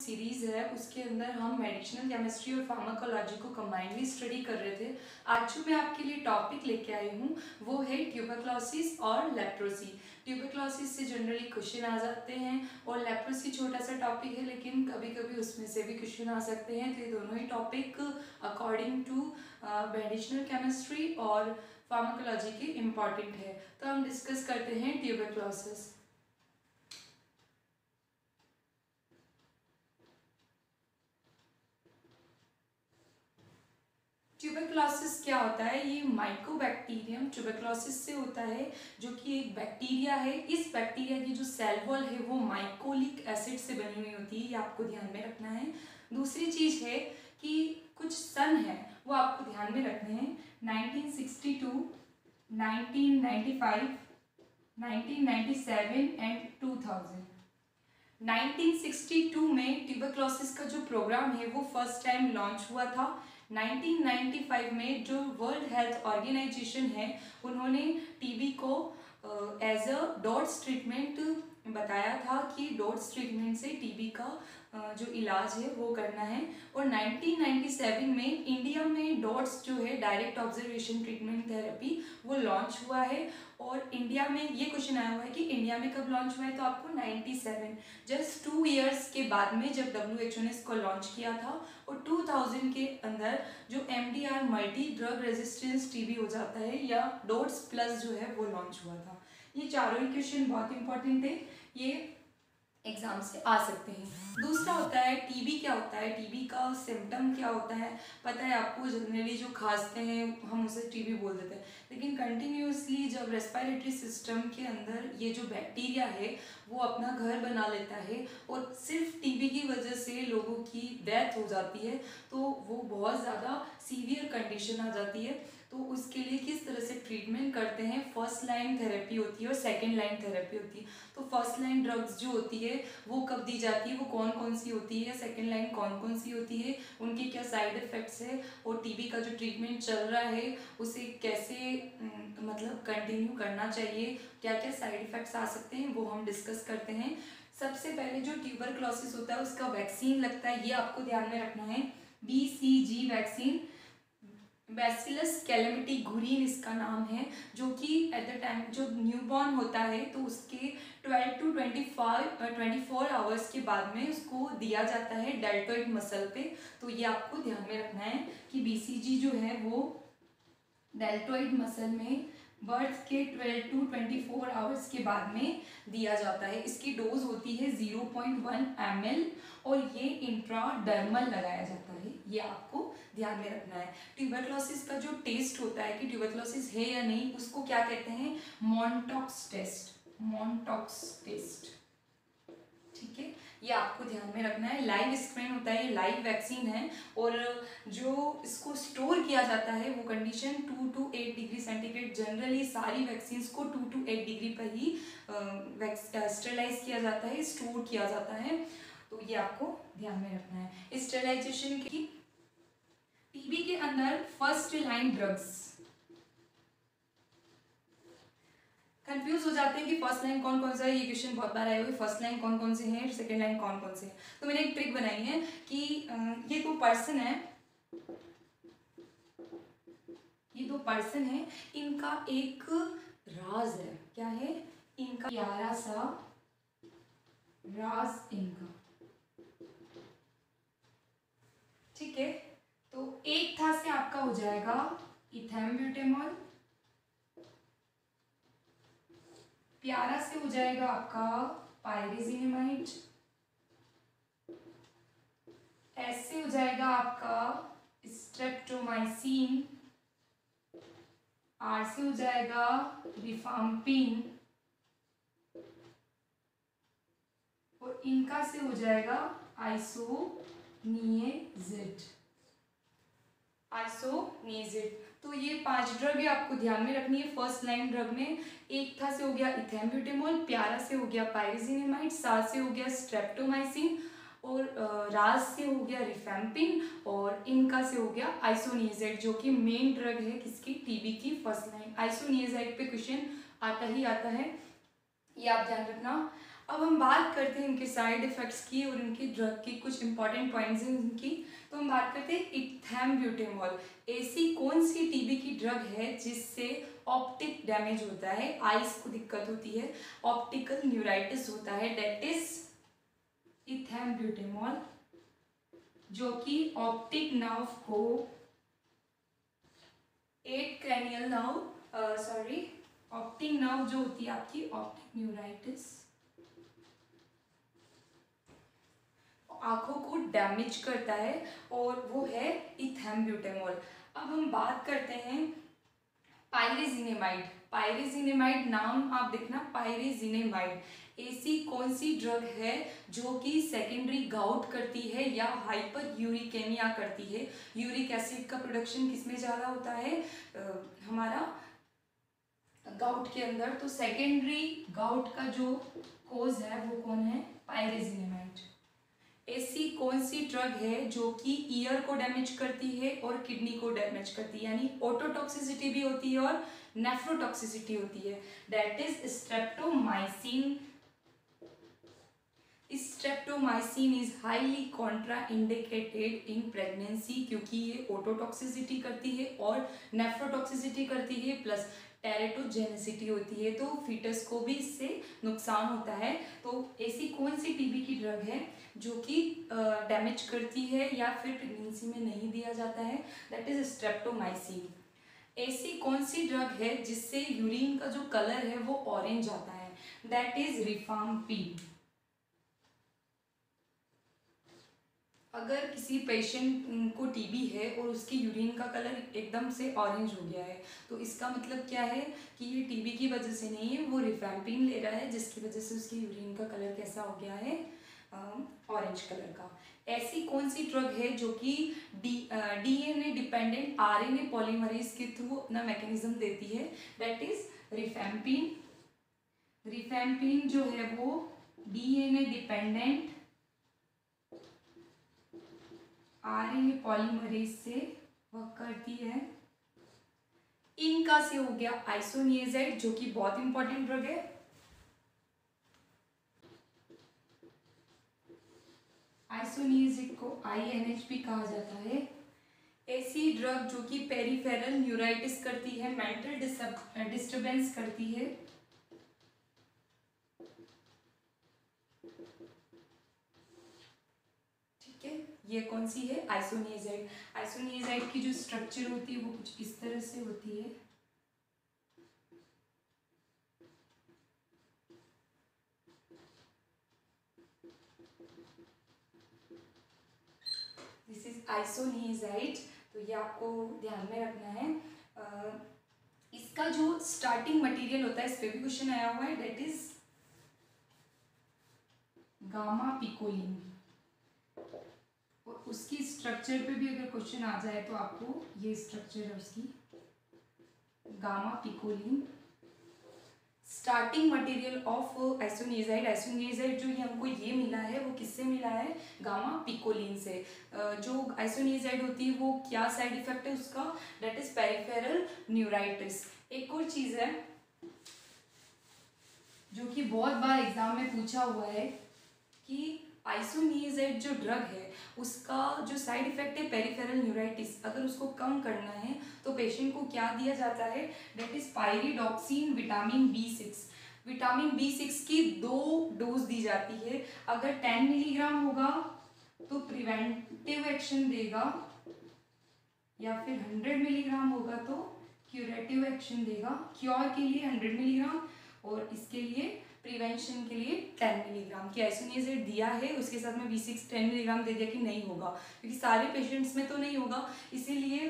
Series है उसके अंदर हम मेडिसिनल केमिस्ट्री और फार्माकोलॉजी को कंबाइनली स्टडी कर रहे थे। आज जो मैं आपके लिए टॉपिक लेके आई हूँ वो है ट्यूबरक्लोसिस और लेप्रोसी। ट्यूबरक्लोसिस से जनरली क्वेश्चन आ जाते हैं और लेप्रोसी छोटा सा टॉपिक है, लेकिन कभी कभी उसमें से भी क्वेश्चन आ सकते हैं। तो ये दोनों ही topic according to medicinal chemistry और फार्माकोलॉजी के इम्पॉर्टेंट है। तो हम डिस्कस करते हैं ट्यूबरक्लोसिस। ट्यूबरक्लोसिस क्या होता है? ये माइकोबैक्टीरियम ट्यूबरक्लोसिस से होता है, जो कि एक बैक्टीरिया है। इस बैक्टीरिया की जो सेल वॉल है वो माइकोलिक एसिड से बनी हुई होती है, ये आपको ध्यान में रखना है। दूसरी चीज है कि कुछ सन है वो आपको ध्यान में रखने हैं। 1962, 1995, 1997 एंड 2000। 1962 में ट्यूबरक्लोसिस का जो प्रोग्राम है वो फर्स्ट टाइम लॉन्च हुआ था। 1995 में जो वर्ल्ड हेल्थ ऑर्गेनाइजेशन है उन्होंने टीबी को एज अ डॉट्स ट्रीटमेंट बताया था कि डॉट्स ट्रीटमेंट से टीबी का जो इलाज है वो करना है। और 1997 में इंडिया में डॉट्स जो है डायरेक्ट ऑब्जर्वेशन ट्रीटमेंट थेरेपी वो लॉन्च हुआ है। और इंडिया में ये क्वेश्चन आया हुआ है कि इंडिया में कब लॉन्च हुआ है, तो आपको 97 जस्ट 2 इयर्स के बाद में जब WHO ने इसको लॉन्च किया था। और 2000 के अंदर जो MDR multi drug resistance TB हो जाता है या डॉट्स प्लस जो है वो लॉन्च हुआ था। ये चारों ही क्वेश्चन बहुत इंपॉर्टेंट है, ये एग्जाम से आ सकते हैं। दूसरा होता है टीबी क्या होता है, टीबी का सिम्टम क्या होता है। पता है आपको, जनरली जो खांसते हैं हम उसे टीबी बोल देते हैं, लेकिन कंटिन्यूसली जब रेस्पिरेटरी सिस्टम के अंदर ये जो बैक्टीरिया है वो अपना घर बना लेता है और सिर्फ टीबी की वजह से लोगों की डेथ हो जाती है, तो वो बहुत ज़्यादा सीवियर कंडीशन आ जाती है। तो उसके लिए किस तरह से ट्रीटमेंट करते हैं, फर्स्ट लाइन थेरेपी होती है और सेकेंड लाइन थेरेपी होती है। तो फर्स्ट लाइन ड्रग्स जो होती है वो कब दी जाती है, वो कौन कौन सी होती है, सेकेंड लाइन कौन कौन सी होती है, उनके क्या साइड इफ़ेक्ट्स है, और टीबी का जो ट्रीटमेंट चल रहा है उसे कैसे मतलब कंटिन्यू करना चाहिए, क्या क्या साइड इफ़ेक्ट्स आ सकते हैं, वो हम डिस्कस करते हैं। सबसे पहले जो ट्यूबरक्लोसिस होता है उसका वैक्सीन लगता है, ये आपको ध्यान में रखना है। BCG वैक्सीन, बैसिलस कैलेमिटी घुरीन इसका नाम है, जो कि एट द टाइम जो न्यूबॉर्न होता है तो उसके 12 to 24 आवर्स के बाद में उसको दिया जाता है डेल्टोइड मसल पे। तो ये आपको ध्यान में रखना है कि BCG जो है वो डेल्टोइड मसल में बर्थ के 12 to 24 आवर्स के बाद में दिया जाता है। इसकी डोज होती है 0.1 ml और ये इंट्राडर्मल लगाया जाता है, ये आपको ध्यान में रखना है। ट्यूबरक्लोसिस का जो टेस्ट होता है कि ट्यूबरक्लोसिस है या नहीं, उसको क्या कहते हैं, मॉन्टॉक्स टेस्ट, मॉन्टॉक्स टेस्ट, ठीक है, ये आपको ध्यान में रखना है। लाइव स्क्रीन होता है, ये लाइव वैक्सीन है और जो इसको स्टोर किया जाता है वो condition 2 to 8 degree centigrade. Generally सारी वैक्सीन को 2 to 8 डिग्री पर ही स्टेरलाइज किया जाता है, स्टोर किया जाता है, तो ये आपको ध्यान में रखना है। स्टेरलाइजेशन की टीबी के अंदर फर्स्ट लाइन ड्रग्स, कंफ्यूज हो जाते हैं कि फर्स्ट लाइन कौन कौन सा है, ये क्वेश्चन बहुत बार आए हुए, फर्स्ट लाइन कौन कौन से हैं, सेकंड लाइन कौन कौन से हैं। तो मैंने एक ट्रिक बनाई है कि ये दो पर्सन है, ये दो पर्सन है, इनका एक राज है, क्या है, इनका प्यारा सा राज इनका, ठीक है। तो एक था से आपका हो जाएगा इथेम्ब्यूटेमॉल, प्यारा से हो जाएगा आपका पायरिजिनामाइड, एस से हो जाएगा आपका स्ट्रेप्टोमाइसिन, आर से हो जाएगा रिफाम्पिन और इनका से हो जाएगा आइसोनिएजिड, आइसोनिएजिड। तो ये 5 ड्रग है, आपको ध्यान में रखनी है। फर्स्ट लाइन ड्रग में एक था से हो गया इथेम्ब्यूटेमॉल, प्यारा से हो गया पायरिजिनामाइड, सार से हो गया स्ट्रेप्टोमाइसिन और राज से हो गया रिफैम्पिन और इनका से हो गया आइसोनिएजाइड, जो कि मेन ड्रग है किसकी, टीबी की फर्स्ट लाइन। आइसोनिएजाइड पे क्वेश्चन आता ही आता है, ये आप ध्यान रखना। अब हम बात करते हैं इनके साइड इफ़ेक्ट्स की और इनकी ड्रग की कुछ इंपॉर्टेंट पॉइंट्स हैं इनकी। तो हम बात करते हैं इथैम्ब्यूटेमॉल। ऐसी कौन सी टीबी की ड्रग है जिससे ऑप्टिक डैमेज होता है, आइज को दिक्कत होती है, ऑप्टिकल न्यूराइटिस होता है, डेट इज इथैम्ब्यूटेमॉल, जो कि ऑप्टिक नर्व को eight cranial nerve optic nerve जो होती है आपकी ऑप्टिक न्यूराइटिस, आंखों को डैमेज करता है, और वो है इथैम्ब्यूटेमॉल। अब हम बात करते हैं पायरेजिनेमाइड। पायरेजिनेमाइड नाम आप देखना, पायरेजिनेमाइड। ऐसी कौन सी ड्रग है जो कि सेकेंडरी गाउट करती है या हाइपर यूरिकेमिया करती है? यूरिक एसिड का प्रोडक्शन किसमें ज़्यादा होता है? हमारा गाउट के अंदर। तो सेकेंडरी गाउट का जो कोज है वो कौन है? पायरेजिनेमाइड। ऐसी कौन सी ड्रग है जो कि ईयर को डैमेज करती है और किडनी को डैमेज करती है, यानी ऑटोटॉक्सिसिटी भी होती है और नेफ्रोटॉक्सिसिटी होती है? That is streptomycin. Streptomycin is highly contraindicated in pregnancy, क्योंकि ये ऑटोटॉक्सिसिटी करती है और नेफ्रोटॉक्सिसिटी करती है, प्लस टेरेटोजेनेसिटी होती है, तो फीटस को भी इससे नुकसान होता है। तो ऐसी कौन सी टीबी की ड्रग है जो कि डैमेज करती है या फिर प्रेगनेंसी में नहीं दिया जाता है? That is streptomycin. ऐसी कौन सी ड्रग है जिससे यूरिन का जो कलर है वो ऑरेंज आता है? That is रिफाम्पिन। अगर किसी पेशेंट को टीबी है और उसकी यूरिन का कलर एकदम से ऑरेंज हो गया है, तो इसका मतलब क्या है कि ये टीबी की वजह से नहीं है, वो रिफैम्पिन ले रहा है जिसकी वजह से उसकी यूरिन का कलर कैसा हो गया है? ऑरेंज कलर का। ऐसी कौन सी ड्रग है जो कि डीएनए डिपेंडेंट आरएनए पॉलीमरेज के थ्रू अपना मैकेनिज्म देती है? That is rifampin. रिफैम्पिन जो है वो डीएनए डिपेंडेंट आरएनए पॉलीमरेज से वर्क करती है। इनका से हो गया आइसोनिएजाइड, जो कि बहुत इंपॉर्टेंट ड्रग है। आइसोनिएजाइड को आईएनएच भी कहा जाता है। ऐसी ड्रग जो कि पेरिफेरल न्यूराइटिस करती है, मेंटल डिस्टर्बेंस करती है, ठीक है, ये कौन सी है? आइसोनिएजाइड। आइसोनिएजाइड की जो स्ट्रक्चर होती है वो कुछ इस तरह से होती है। This is isoniazid. तो ये आपको ध्यान में रखना है। इसका जो स्टार्टिंग मटेरियल होता है, इस पे भी क्वेश्चन आया हुआ है, दैट इज गामा पिकोलिन। और उसकी स्ट्रक्चर पे भी अगर क्वेश्चन आ जाए तो आपको ये स्ट्रक्चर है उसकी, gamma picoline. Starting material of isoniazid. Isoniazid जो ये हमको ये मिला है वो किससे मिला है? गामा पिकोलिन से। जो आइसोनिएजाइड होती है वो क्या साइड इफेक्ट है उसका? That is peripheral neuritis. एक और चीज है जो कि बहुत बार एग्जाम में पूछा हुआ है कि आइसोनिएजाइड जो ड्रग है उसका जो साइड इफेक्ट है पेरिफेरल न्यूराइटिस, अगर उसको कम करना है तो पेशेंट को क्या दिया जाता है? That is pyridoxine vitamin B6। Vitamin B6 की 2 डोज दी जाती है। अगर 10 मिलीग्राम होगा तो प्रिवेंटिव एक्शन देगा, या फिर 100 मिलीग्राम होगा तो क्यूरेटिव एक्शन देगा। क्योर के लिए 100 मिलीग्राम और इसके लिए प्रिवेंशन के लिए 10 मिलीग्राम की आइसोनिएजाइड दिया है। उसके साथ में B6 10 मिलीग्राम दे दिया कि नहीं होगा, क्योंकि सारे पेशेंट्स में तो नहीं होगा, इसीलिए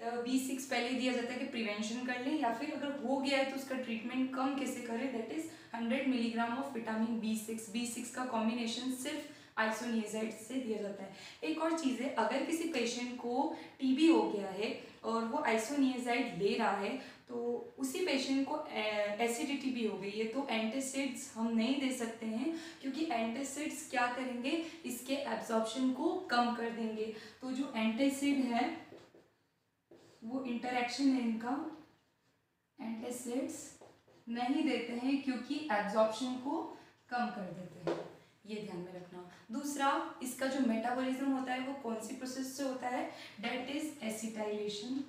B6 पहले दिया जाता है कि प्रिवेंशन कर लें, या फिर अगर हो गया है तो उसका ट्रीटमेंट कम कैसे करें? That is 100 milligram of vitamin B6। B6 का कॉम्बिनेशन सिर्फ आइसोनिएजाइड से दिया जाता है। एक और चीज़ है, अगर किसी पेशेंट को टीबी हो गया है और वो आइसोनिएजाइड ले रहा है तो उसी पेशेंट को एसिडिटी भी हो गई है, तो एंटासिड्स हम नहीं दे सकते हैं, क्योंकि एंटासिड्स क्या करेंगे? इसके एब्जॉर्प्शन को कम कर देंगे। तो जो एंटासिड है वो इंटरेक्शन है इनका, एंटासिड्स नहीं देते हैं क्योंकि एब्जॉर्प्शन को कम कर देते हैं, ये ध्यान में रखना। दूसरा, इसका जो मेटाबॉलिज्म होता है वो कौन सी प्रोसेस से होता है, डेट इज एसिटाइलेशन।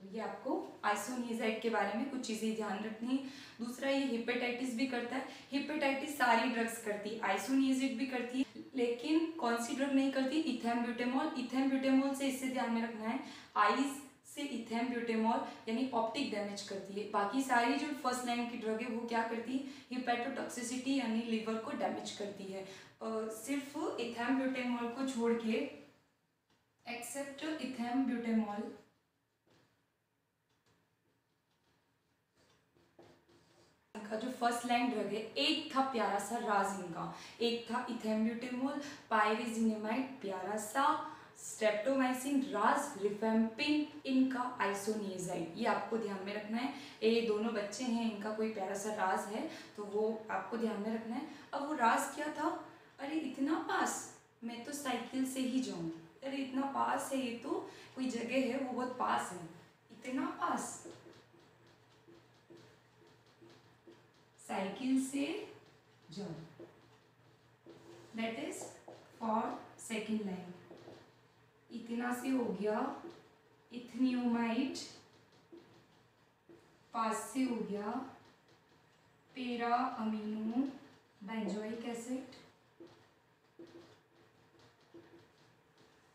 ये आपको आइसोनियाज़ाइड के बारे में कुछ चीज़ें ध्यान रखनी है। दूसरा, ये हेपेटाइटिस भी करता है। हेपेटाइटिस सारी ड्रग्स करती है, आइसोनियाज़ाइड भी करती है, लेकिन कौन सी ड्रग नहीं करती, इथेम्ब्यूटेमॉल। इथेम्ब्यूटेमॉल से इससे ध्यान में रखना है, आइज से इथेम्ब्यूटेमॉल यानी ऑप्टिक डैमेज करती है। बाकी सारी जो फर्स्ट लाइन की ड्रग है वो क्या करती है, हिपेटोटॉक्सिसिटी यानी लिवर को डैमेज करती है। सिर्फ इथेम्ब्यूटेमॉल को छोड़ के, एक्सेप्ट इथेम्ब्यूटेमॉल, का जो फर्स्ट लाइन ड्रग है, एक था प्यारा सा राज इनका, एक था इथेम्ब्यूटेमॉल, पायरिजिनेमाइड प्यारा सा, स्ट्रेप्टोमाइसिन राज, रिफेम्पिन इनका आइसोनियाज़ाइड। ये आपको ध्यान में रखना है। ये दोनों बच्चे हैं, इनका कोई प्यारा सा राज है तो वो आपको ध्यान में रखना है। अब वो राज क्या था, अरे इतना पास, मैं तो साइकिल से ही जाऊँ, अरे इतना पास है, ये तो कोई जगह है वो बहुत पास है, इतना पास, साइकिल से जाओ, that is for second line. इतना से हो गया इथनियोमाइड, पास से हो गया पेरा अमीनो बेंजोइक एसिड,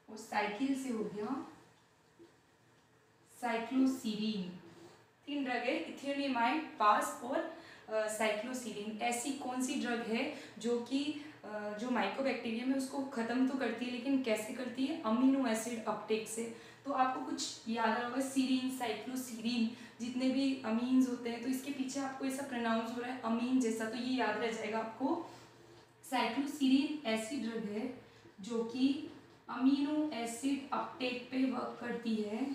और साइकिल से हो गया साइक्लोसीरीन। तीन ड्रग है, इथनियोमाइड, पास और साइक्लोसीरीन। ऐसी कौन सी ड्रग है जो कि जो माइकोबैक्टीरियम है उसको ख़त्म तो करती है, लेकिन कैसे करती है, अमीनो एसिड अपटेक से। तो आपको कुछ याद होगा, सीरीन, साइक्लोसीरीन, जितने भी अमीन्स होते हैं, तो इसके पीछे आपको ऐसा प्रोनाउंस हो रहा है अमीन जैसा, तो ये याद रह जाएगा आपको। साइक्लोसीरीन ऐसी ड्रग है जो कि अमीनो एसिड अपटेक पे वर्क करती है।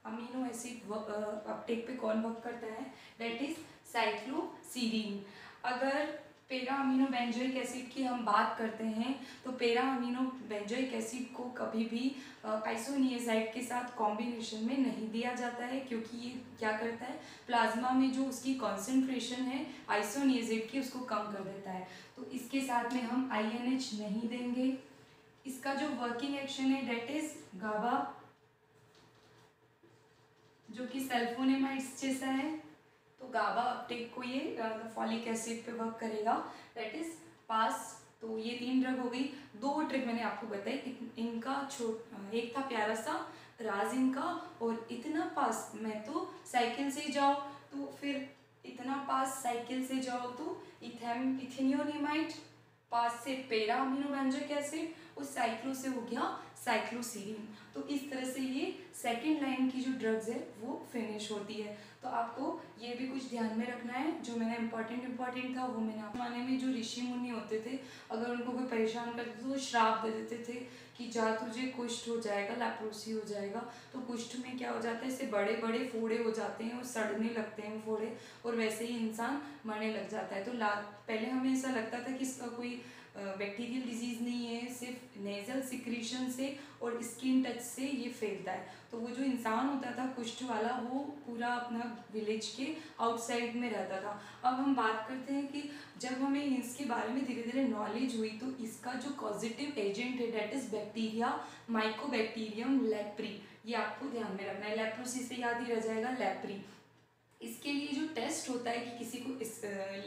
अमीनो एसिड अपटेक पे कौन वर्क करता है, दैट इज साइक्लोसीरीन। अगर पेरा अमीनो बेंजोइक एसिड की हम बात करते हैं तो पेरा अमीनो बेंजोइक एसिड को कभी भी आइसोनियाज़ाइड के साथ कॉम्बिनेशन में नहीं दिया जाता है, क्योंकि ये क्या करता है, प्लाज्मा में जो उसकी कॉन्सेंट्रेशन है आइसोनियाज़ाइड की उसको कम कर देता है। तो इसके साथ में हम INH नहीं देंगे। इसका जो वर्किंग एक्शन है दैट इज गाबा, जो कि सल्फोनेमाइड्स जैसा है। तो गाबा अपटेक को ये फॉलिक एसिड पे वर्क करेगा, दैट इज पास। तो ये तीन ड्रग हो गई। दो ट्रिक मैंने आपको बताई, इनका एक था प्यारा सा राज इनका, और इतना पास, मैं तो साइकिल से जाओ, तो फिर इतना पास साइकिल से जाओ तो इथेनियोनिमाइड, पास से पेरा अमीनो बेंजोइक एसिड, उस साइक्लो से हो गया साइक्लोसीरीन। तो इस तरह से ये सेकंड लाइन की जो ड्रग्स है वो फिनिश होती है। तो आपको ये भी कुछ ध्यान में रखना है, जो मैंने इम्पॉर्टेंट था वो मैंने जमाने में जो ऋषि मुनि होते थे, अगर उनको कोई परेशान करते थे तो वो श्राप दे देते थे कि जा तुझे कुष्ठ हो जाएगा, लेप्रोसी हो जाएगा। तो कुष्ठ में क्या हो जाता है, इससे बड़े बड़े फोड़े हो जाते हैं और सड़ने लगते हैं फोड़े, और वैसे ही इंसान मरने लग जाता है। तो पहले हमें ऐसा लगता था कि इसका कोई बैक्टीरियल डिजीज़ नहीं है, सिर्फ नेजल सिक्रीशन से और स्किन टच से ये फैलता है। तो वो जो इंसान होता था कुष्ठ वाला, वो पूरा अपना विलेज के आउटसाइड में रहता था। अब हम बात करते हैं कि जब हमें इसके बारे में धीरे धीरे नॉलेज हुई, तो इसका जो पॉजिटिव एजेंट है that is bacteria Mycobacterium leprae. ये आपको ध्यान में रखना है, लेप्रोसी से याद ही रह जाएगा लेप्री। इसके लिए जो टेस्ट होता है कि किसी को इस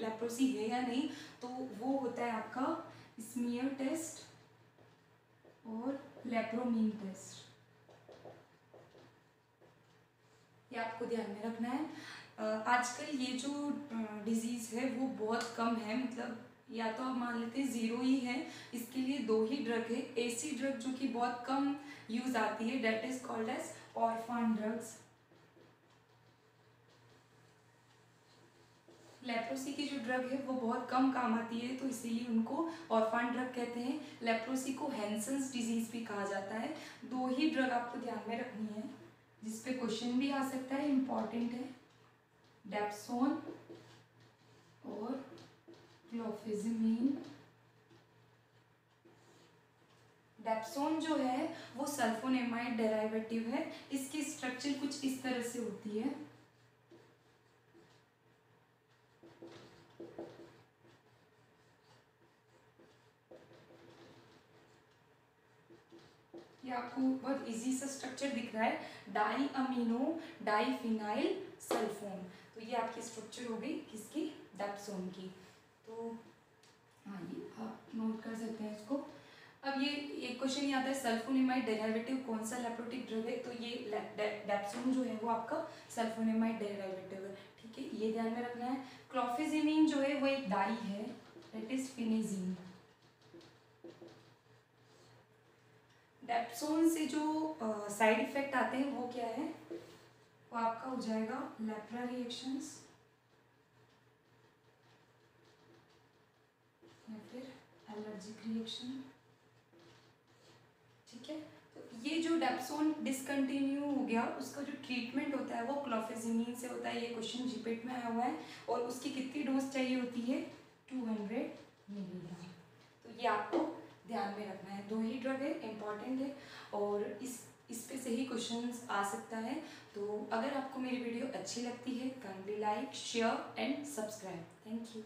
लेप्रोसी है या नहीं, तो वो होता है आपका स्मीयर टेस्ट और लेप्रोमीन टेस्ट। ये आपको ध्यान में रखना है। आजकल ये जो डिजीज़ है वो बहुत कम है, मतलब या तो आप मान लेते हैं ज़ीरो ही है। इसके लिए दो ही ड्रग है, ऐसी ड्रग जो कि बहुत कम यूज़ आती है, that is called as orphan drugs. Leprosy की जो ड्रग है वो बहुत कम काम आती है, तो इसीलिए उनको ऑर्फन ड्रग कहते हैं। लेप्रोसी को हैंसन्स डिजीज़ भी कहा जाता है। दो ही ड्रग आपको ध्यान में रखनी है जिस पे क्वेश्चन भी आ सकता है, इम्पॉर्टेंट है, डेप्सोन और क्लोफेजिमीन। डेप्सोन जो है वो सल्फोनेमाइड डेरिवेटिव है। इसकी स्ट्रक्चर कुछ इस तरह से होती है, ये आपको बहुत इजी सा स्ट्रक्चर दिख रहा है, डाई अमीनो डाईफिनाइल सल्फोन। तो ये आपकी स्ट्रक्चर हो गई किसकी, डेप्सोन की। तो हाँ ये आप नोट कर सकते हैं इसको। अब ये एक क्वेश्चन ये आता है सल्फोनेमाइड डेरिवेटिव कौन सा लेप्रोटिक ड्रग है, तो ये डेप्सोन जो है वो आपका सल्फोनेमाइड डेरिवेटिव है, ठीक है, ये ध्यान में रखना है। क्लोफेजिमीन जो है वो एक डाई है, दैट इज फिनेजीन। डेप्सोन से जो साइड इफेक्ट आते हैं वो क्या है, वो आपका हो जाएगा लेप्रा रिएक्शंस या फिर एलर्जिक रिएक्शन, ठीक है। तो ये जो डेप्सोन डिसकंटिन्यू हो गया उसका जो ट्रीटमेंट होता है वो क्लोफेजिमीन से होता है, ये क्वेश्चन जीपेट में आया हुआ है। और उसकी कितनी डोज चाहिए होती है, 200 मिलीग्राम। तो ये आपको ध्यान में रखना है, 2 ही ड्रग है, इम्पॉर्टेंट है और इस पे से ही क्वेश्चंस आ सकता है। तो अगर आपको मेरी वीडियो अच्छी लगती है kindly like share and subscribe. Thank you.